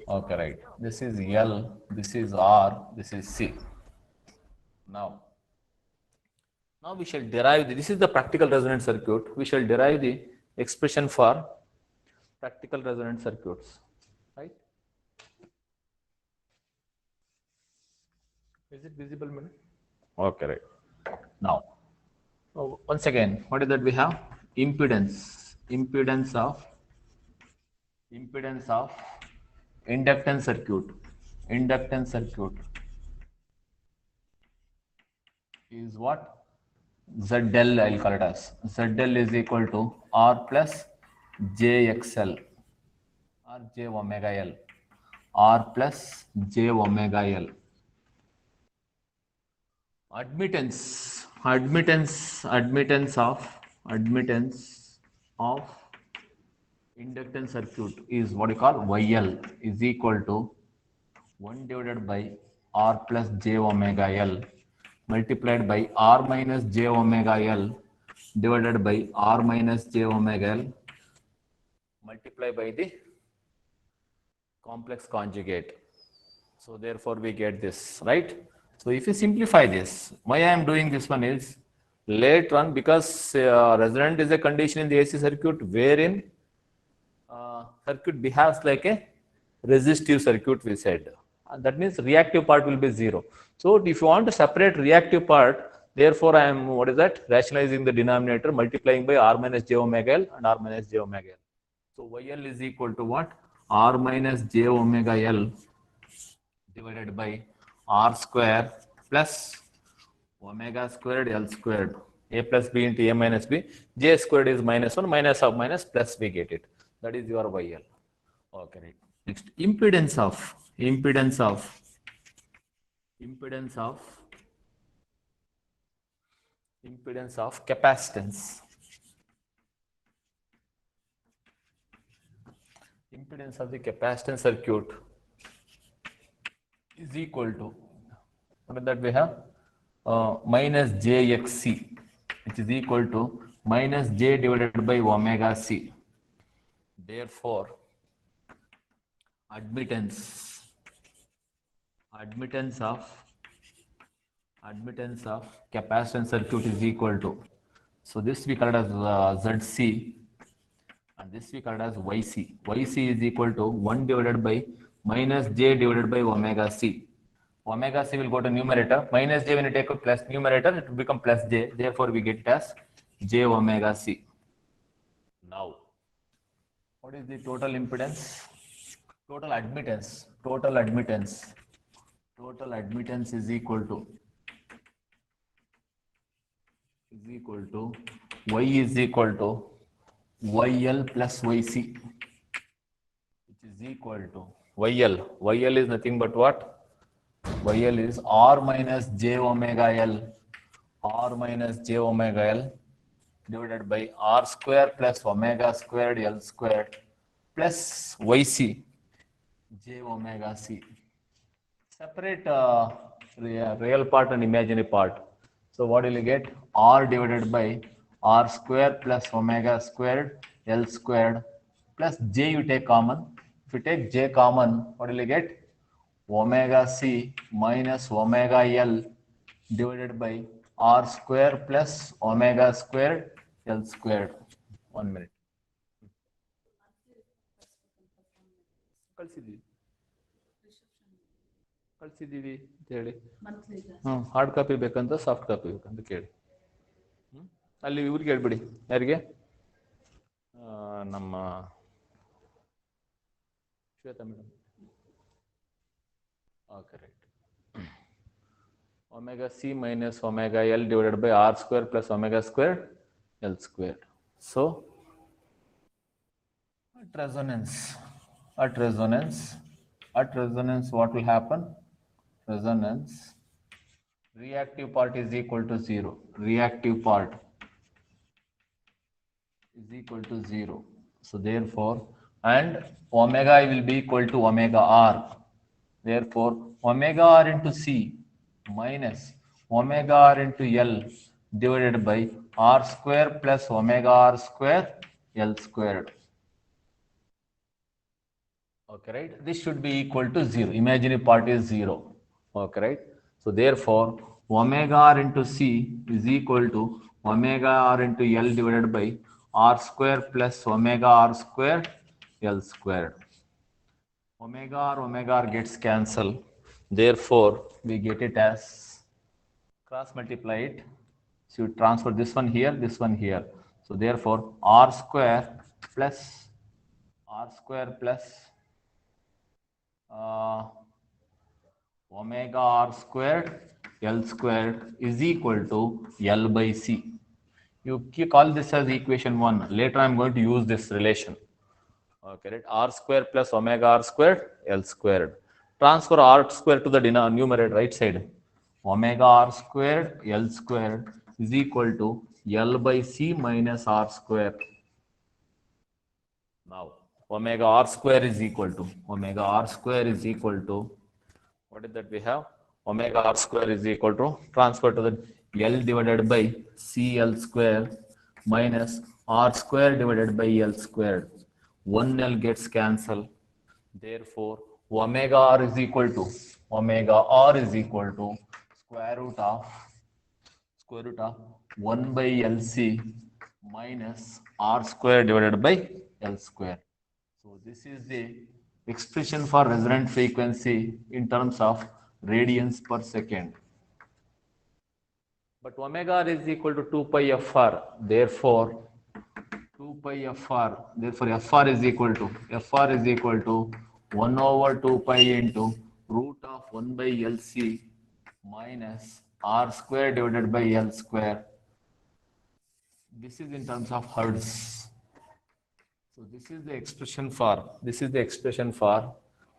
Okay, right. This is L, this is R, this is C. Now, now we shall derive this is the practical resonance circuit. We shall derive the expression for practical resonance circuits, right? Is it visible, madam? Okay, right. Now, once again, what is that we have? Impedance, impedance of inductance circuit. Inductance circuit is what? ZL, I'll call it as. ZL is equal to R plus JXL or J omega L. R plus J omega L. Admittance of inductance circuit is what you call YL is equal to 1 divided by R plus J omega L multiplied by R minus J omega L divided by R minus J omega L multiplied by the complex conjugate. So therefore we get this, right? So if you simplify this, why I am doing this one is later on because resonant is a condition in the AC circuit wherein circuit behaves like a resistive circuit we said. And that means reactive part will be 0. So if you want to separate reactive part, therefore I am, what is that? Rationalizing the denominator, multiplying by R minus J omega L and R minus J omega L. So YL is equal to what? R minus J omega L divided by R square plus omega squared L squared. A plus B into A minus B. J squared is minus 1, minus of minus plus we get it. That is your YL. Okay, right. Next, impedance of capacitance. Impedance of the capacitance circuit is equal to, what is that we have? Minus JXC, which is equal to minus J divided by omega C. Therefore, admittance of capacitance circuit is equal to, so this we call it as ZC and this we call it as YC. YC is equal to 1 divided by minus J divided by omega C. Omega C will go to numerator, minus J when you take a plus numerator, it will become plus J. Therefore, we get it as J omega C. Now, what is the total impedance? Total admittance is equal to Y is equal to YL plus YC, which is equal to YL is nothing but what? YL is R minus J omega L divided by R square plus omega squared L squared plus YC J omega C. Separate real part and imaginary part. So what will you get? R divided by R square plus omega squared L squared plus J you take common. If you take J common, what will you get? Omega C minus omega L divided by R square plus omega squared L squared. 1 minute. ಕಳಿಸಿದ್ದೀವಿ ಅಂತ ಹೇಳಿ hard copy ಬೇಕಂತ soft copy ಬೇಕಂತ ಕೇಳಿ ಅಲ್ಲಿ ಇವ್ರಿಗೆ ಹೇಳ್ಬಿಡಿ ಯಾರಿಗೆ ನಮ್ಮ Shweta madam okay right omega c minus omega L divided by R square plus omega squared L squared. So at resonance what will happen? Resonance, reactive part is equal to 0. So therefore, and omega will be equal to omega R. Therefore, omega R into C minus omega R into L divided by R square plus omega R square L squared. Okay, right? This should be equal to 0. Imaginary part is 0. Okay, right? So therefore, omega r into c is equal to omega r into L divided by r square plus omega r square L squared. Omega r gets cancelled. Therefore, we get it as cross multiply it. So you transfer this one here, this one here. So therefore, plus r square plus uh, omega r squared L squared is equal to L by C. You call this as equation 1. Later I am going to use this relation. Okay, right? R square plus omega r squared L squared. Transfer r square to the numerator right side. Omega r squared L squared is equal to L by C minus r square. Now, omega r square is equal to what is that we have? Omega r square is equal to transfer to the L divided by CL square minus r square divided by L squared. 1L gets cancelled. Therefore, omega r is equal to square root of 1 by LC minus r square divided by L square. So this is the expression for resonant frequency in terms of radians per second. But omega r is equal to 2 pi fr. Therefore, 2 pi fr. Therefore, fr is equal to 1 over 2 pi into root of 1 by LC minus r square divided by L square. This is in terms of hertz. So this is the expression for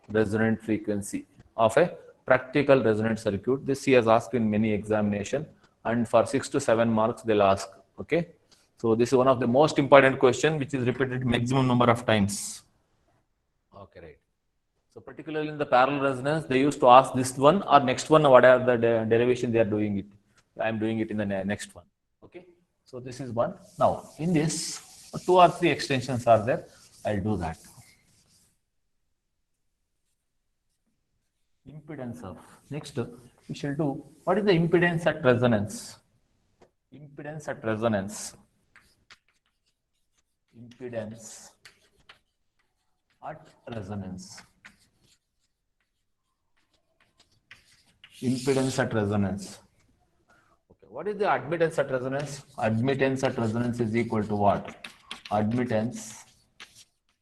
resonant frequency of a practical resonant circuit. This he has asked in many examination, and for 6 to 7 marks they'll ask. Okay, so this is one of the most important question which is repeated maximum number of times. Okay, right. So particularly in the parallel resonance, they used to ask this one or next one, whatever the derivation they are doing it. I am doing it in the next one. Okay, so this is one. Now in this, 2 or 3 extensions are there. I'll do that. Impedance of. Next, we shall do what is the impedance at resonance. Impedance at resonance. Impedance at resonance. Impedance at resonance. Okay, what is the admittance at resonance? Admittance at resonance is equal to what? Admittance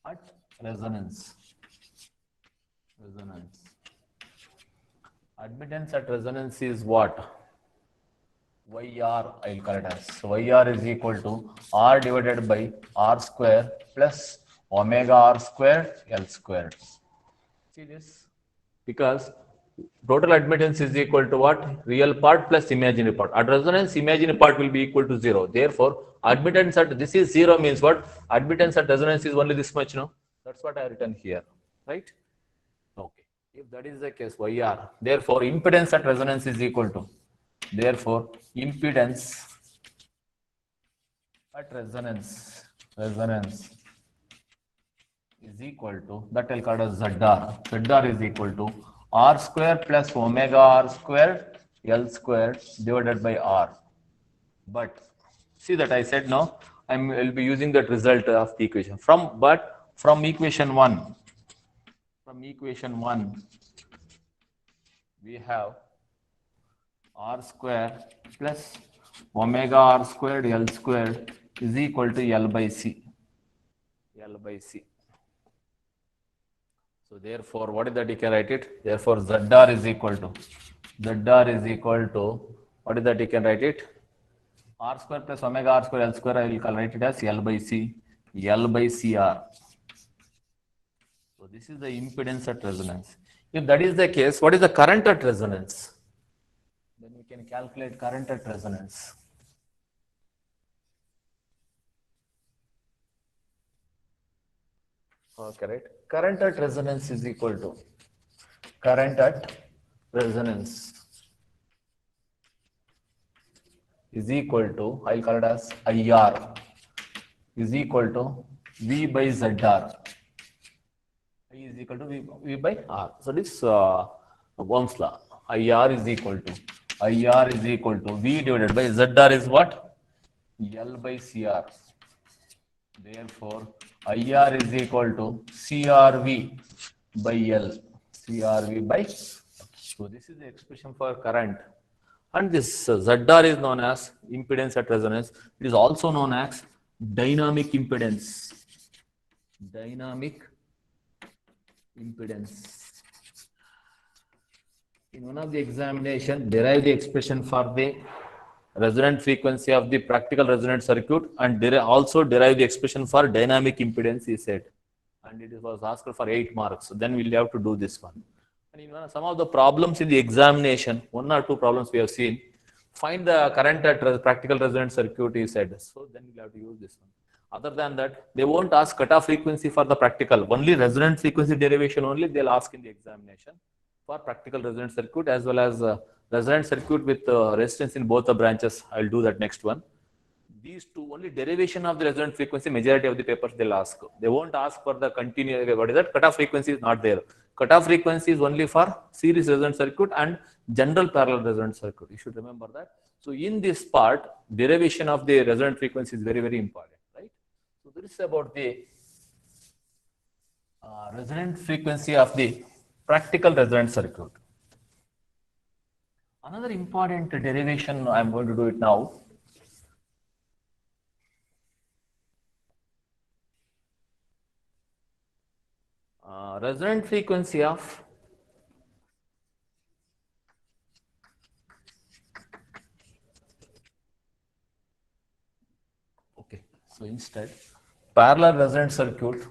at resonance. Admittance at resonance is what? YR, I'll call it as. So YR is equal to R divided by R square plus omega R square L squared. See this? Because total admittance is equal to what? Real part plus imaginary part. At resonance, imaginary part will be equal to 0. Therefore, admittance at this is 0 means what? Admittance at resonance is only this much, no? That's what I have written here, right? Okay. If that is the case, YR. Therefore, impedance at resonance is equal to. Therefore, impedance at resonance is equal to, that I'll call as ZR. ZR is equal to R square plus omega R square L square divided by R. But see that I said no, I'll be using that result of the equation. From equation 1, we have R square plus omega R squared L squared is equal to L by C. So therefore, what is that you can write it? Therefore, ZR is equal to, what is that you can write it? R square plus omega R square L square, I will write it as L by C, CR. So this is the impedance at resonance. If that is the case, what is the current at resonance? Then we can calculate current at resonance. Okay, right. Current at resonance is equal to, I'll call it as IR is equal to V by ZR. I is equal to V by R. So this Ohm's law. IR is equal to V divided by ZR is what? L by CR. Therefore, IR is equal to CRV by L. CRV by. So this is the expression for current. And this ZR is known as impedance at resonance. It is also known as dynamic impedance. Dynamic impedance. In one of the examination, derive the expression for the resonant frequency of the practical resonant circuit and also derive the expression for dynamic impedance, he said. And it was asked for 8 marks. So then we'll have to do this one. And in some of the problems in the examination, 1 or 2 problems we have seen, find the current at practical resonant circuit, he said. So then we'll have to use this one. Other than that, they won't ask cutoff frequency for the practical. Only resonant frequency derivation only they'll ask in the examination for practical resonant circuit as well as resonant circuit with resistance in both the branches. I'll do that next one. These two, only derivation of the resonant frequency, majority of the papers they'll ask. They won't ask for the continuous, what is that? Cutoff frequency is not there. Cutoff frequency is only for series resonant circuit and general parallel resonant circuit. You should remember that. So in this part, derivation of the resonant frequency is very, very important, right? So this is about the resonant frequency of the practical resonant circuit. Another important derivation, I'm going to do it now. Resonant frequency of so instead parallel resonant circuit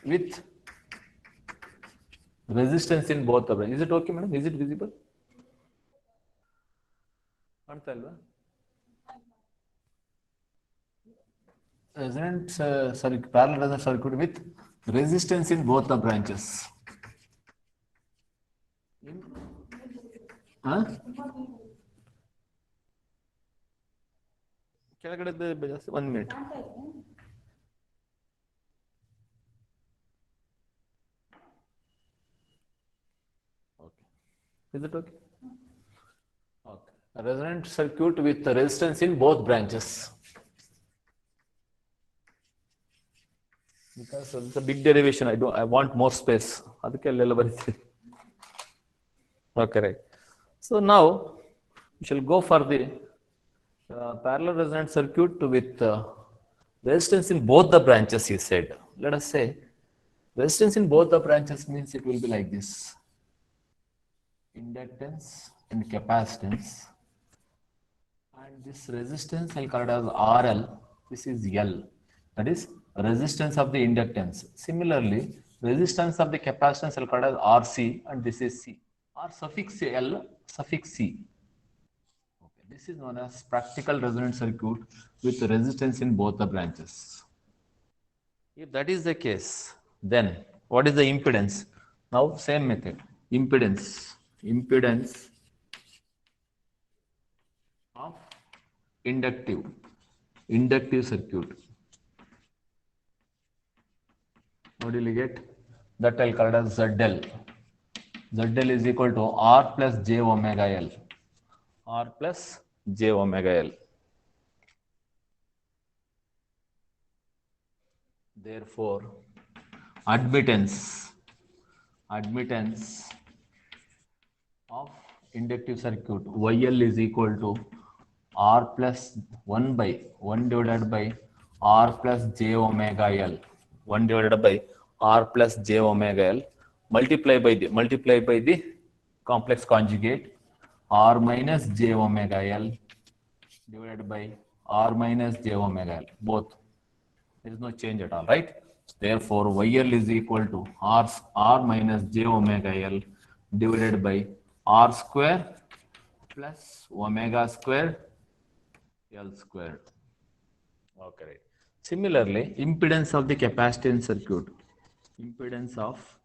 with resistance in both the branches. Is it okay, madam? Is it visible? Resonant parallel resonant circuit with resistance in both the branches. Huh? Just 1 minute. Okay. Is it okay? Okay. A resonant circuit with the resistance in both branches. Because it's a big derivation, I want more space. Okay, right. So now we shall go for the parallel resonant circuit with resistance in both the branches, he said. Let us say resistance in both the branches means it will be like this. Inductance and capacitance. And this resistance I'll call it as RL. This is L. That is resistance of the inductance. Similarly, resistance of the capacitance I'll call it as RC, and this is C. R suffix L suffix C. Okay. This is known as practical resonant circuit with resistance in both the branches. If that is the case, then what is the impedance? Now same method. Impedance of inductive circuit. What will you get? That I'll call it as ZL. ZL is equal to R plus J omega L. R plus J omega L. Therefore, admittance of inductive circuit YL is equal to R plus 1 divided by R plus J omega L. 1 divided by R plus J omega L multiply by the complex conjugate R minus J omega L divided by R minus J omega L. Both. There is no change at all, right? Therefore, YL is equal to R minus J omega L divided by R square plus omega square L squared. Okay, right. Similarly, impedance of the capacitance circuit. Impedance of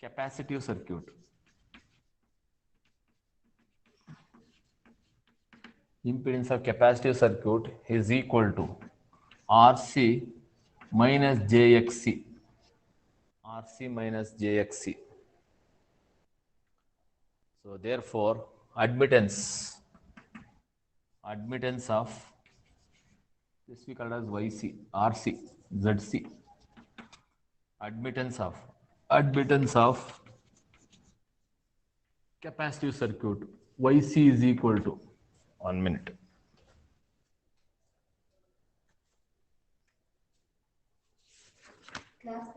capacitive circuit. impedance of capacitive circuit is equal to RC minus JXC. RC minus JXC. So therefore, admittance of this we call as YC, RC, ZC. Admittance of capacitive circuit YC is equal to 1 minute. Class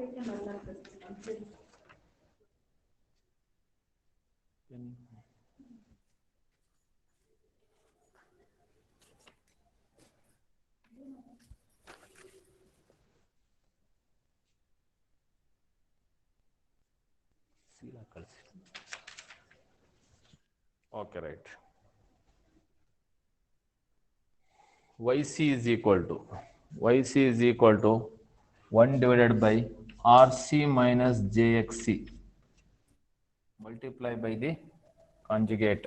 Okay, right. YC is equal to 1 divided by RC minus JXC multiply by the conjugate.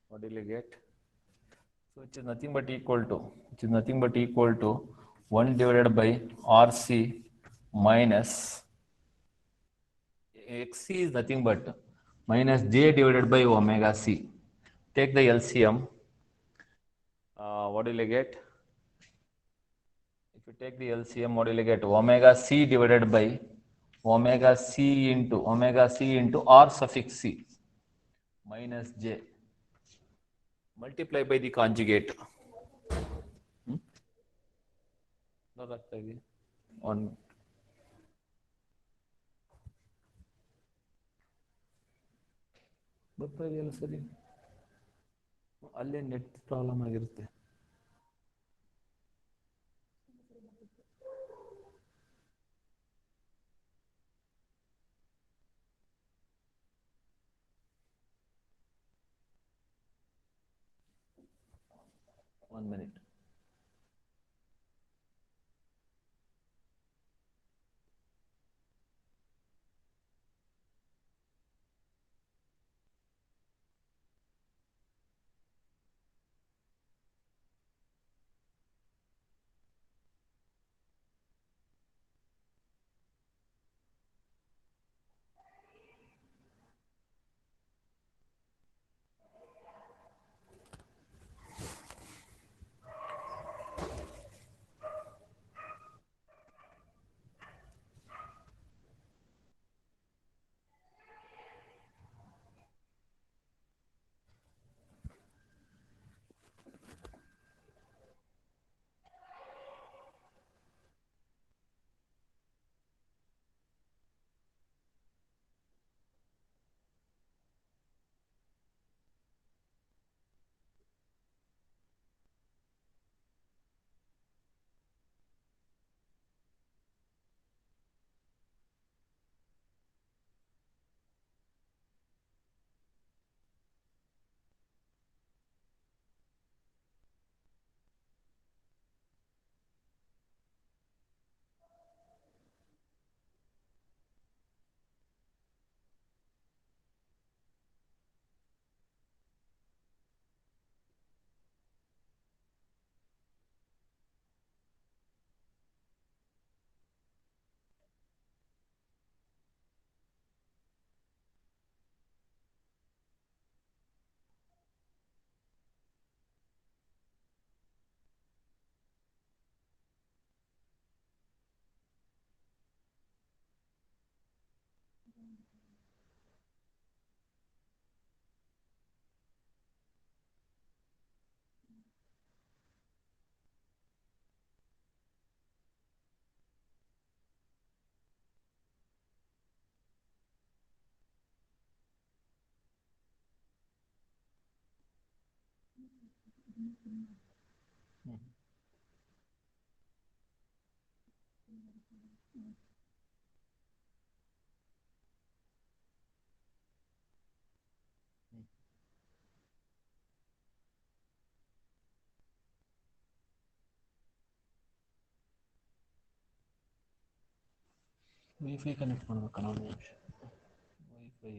What will you get? So it is nothing but equal to 1 divided by RC minus XC is nothing but minus J divided by omega C. Take the LCM. What will you get? If you take the LCM, what will you get? Omega C divided by omega C into R suffix C minus J multiply by the conjugate. On ಬರ್ತಾ ಇದೆಯಲ್ಲ ಸರಿ, ಅಲ್ಲೇ net problem ಆಗಿರುತ್ತೆ. One minute. Wifi connect ಮಾಡ್ಬೇಕಲ್ಲ ಒಂದು ನಿಮಿಷ. Wifi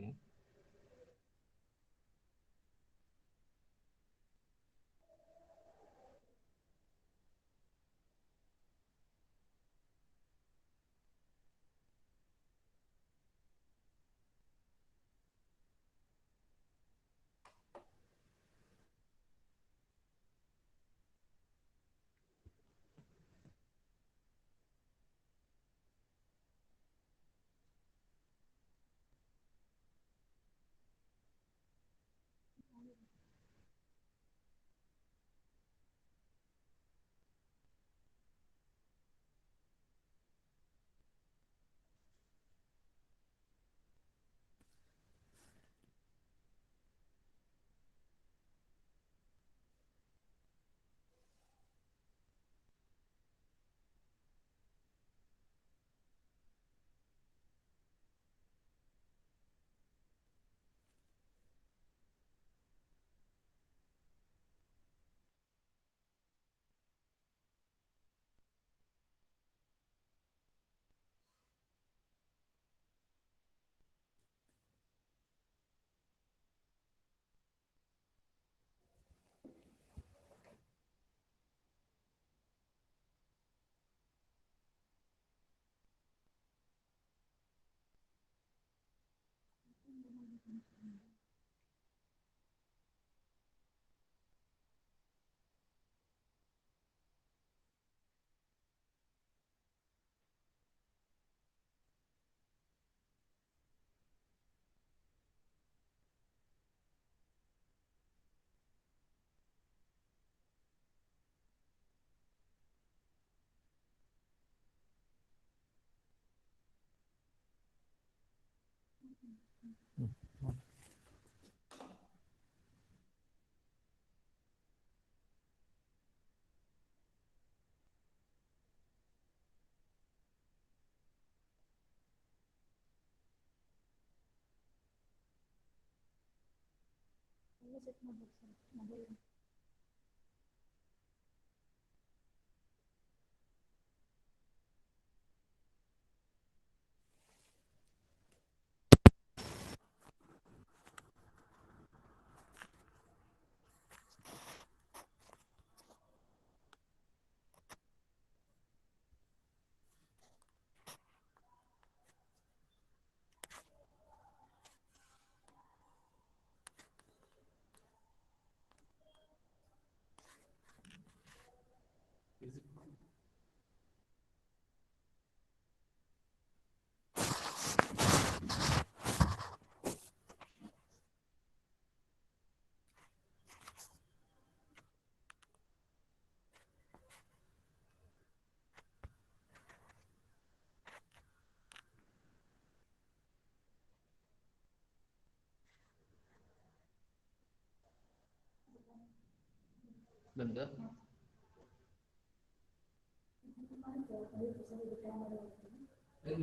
Then the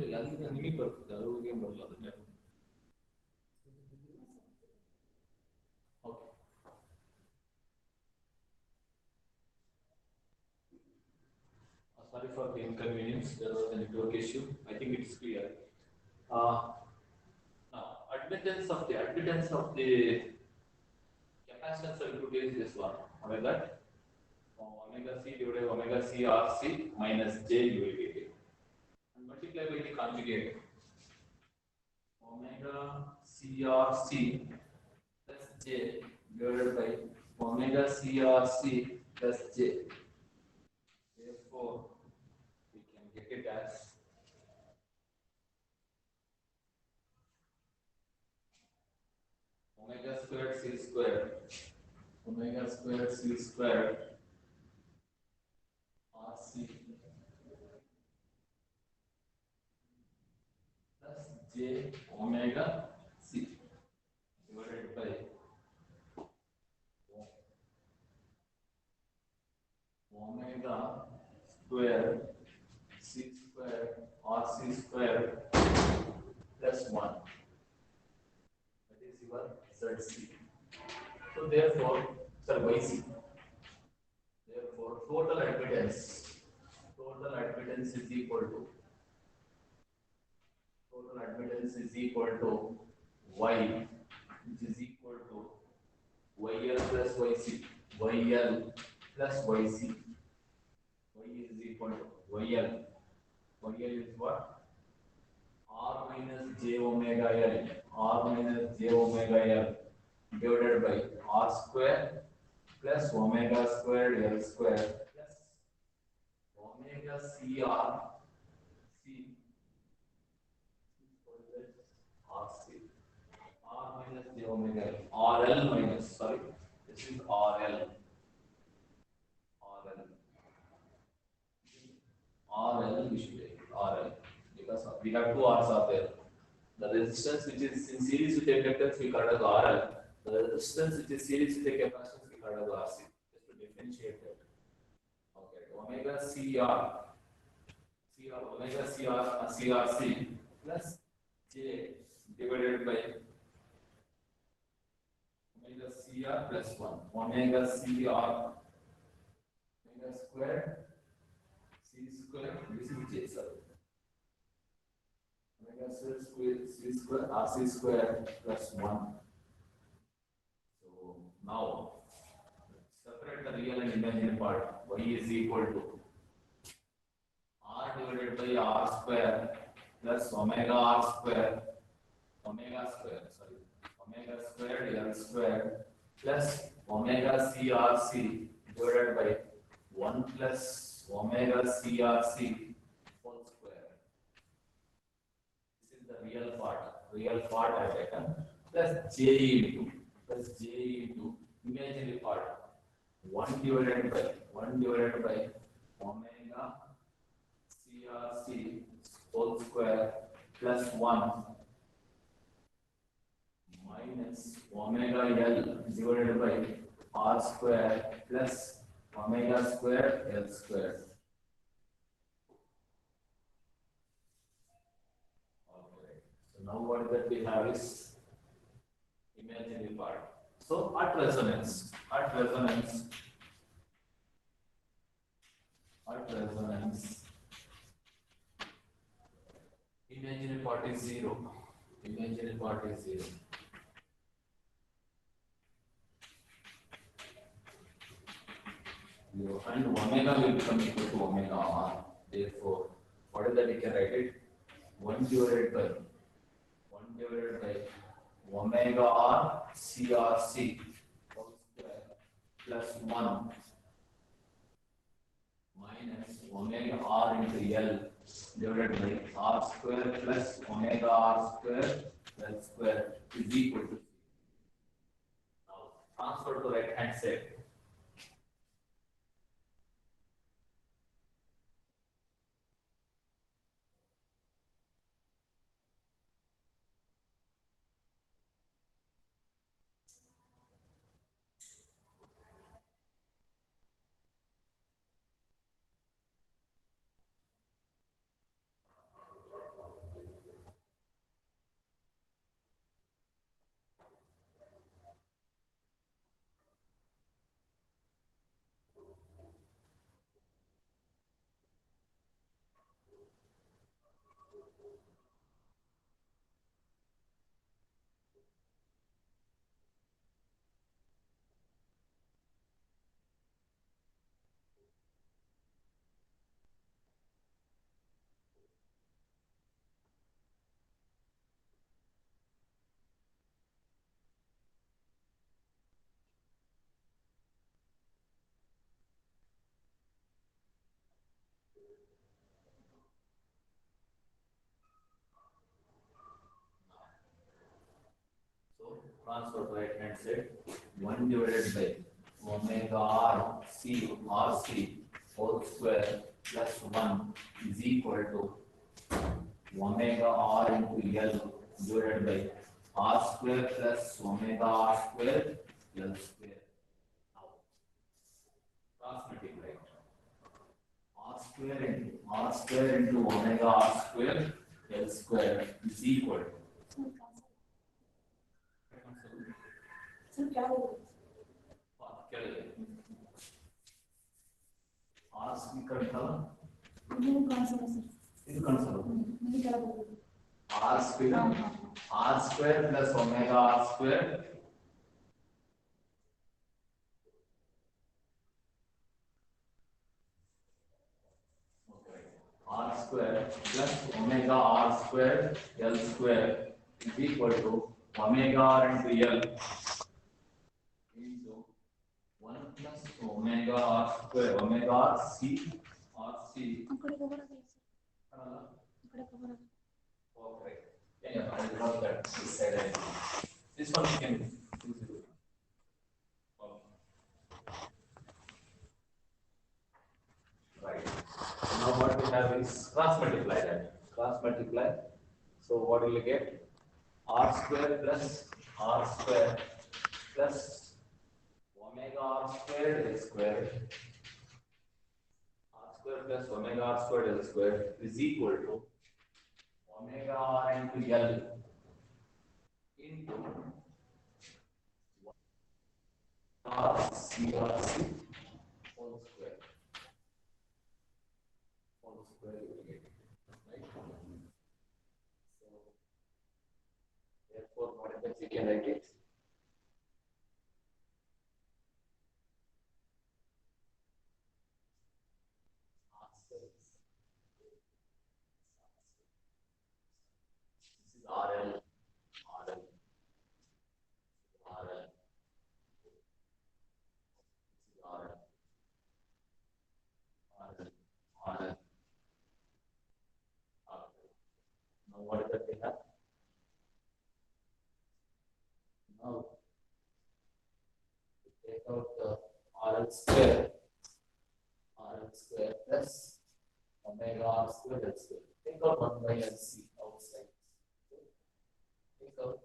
ಇಲ್ಲ ಅದಕ್ಕೆ ನಿಮಗೆ ಬರ್ತದೆ ಅವ್ರಿಗೆ ಬರಲ್ಲ ಅದಕ್ಕೆ. Okay. Sorry for the inconvenience. There was a network issue. I think it's clear. Uh, Now, admittance of the capacitance circuit is this one. Omega that omega c divided by omega c r c minus j divided and multiply by the conjugate omega c r c plus j divided by omega c r c plus j. Therefore, we can get it as omega squared c squared rc plus j omega c divided by omega square c square rc square plus 1. That is your zc. So therefore, yc. Therefore, total admittance is equal to y, which is equal to yl plus yc. Yl plus yc. Y is equal to yl. Yl is what? R minus j omega l. R minus j omega l divided by R square plus omega squared l square plus omega cr c rc. R minus j omega l. RL minus, sorry, this is RL. RL we should take RL because we have two R's are there. The resistance which is in series with a capacitance we call as RL. The resistance which is series with a capacitance we call as RC. Just to differentiate that. Okay, omega omega CRC plus J divided by omega CR plus 1. Omega CR omega square C square, this is J, sorry. Omega square C square RC square plus 1. So now separate the real and imaginary part. Y is equal to R divided by R square plus omega R square, sorry, omega squared L squared plus omega CRC divided by 1 plus omega CRC whole square. This is the real part I have taken, plus J into imaginary part, 1 divided by omega CRC whole square plus 1 minus omega L divided by R square plus omega square L square. Okay. So now what that we have is imaginary part. So at resonance, imaginary part is 0. Imaginary part is 0. And omega will become equal to omega r. Therefore, what is that we can write it? 1 divided by omega r CRC whole square plus 1 minus omega r into L divided by r square plus omega r square L square is equal to. Now transfer to right hand side. So transfer to right hand side. 1 divided by omega r c whole square plus 1 is equal to omega r into L divided by r square plus omega r square L square. Now cross multiply. R square into omega r square L square is equal to. R square plus omega r square r square plus omega r square L square is equal to omega r into L into 1 plus omega r square omega r c okay. Yeah, I love that. This one you can use it. Okay. Right. Now what we have is cross multiply that. Cross multiply. So what will you get? R square plus omega r squared L squared. R square plus omega r squared L squared is equal to omega r into L into r CRC whole square. Whole square you will get. Right? So therefore what is that we can write it? This is RL. RL square. RL square plus omega R square L square. Think of 1 by LC outside. Think of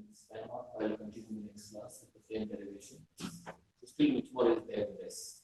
this time off. I will continue next class with the same derivation. Still, which more is there in this?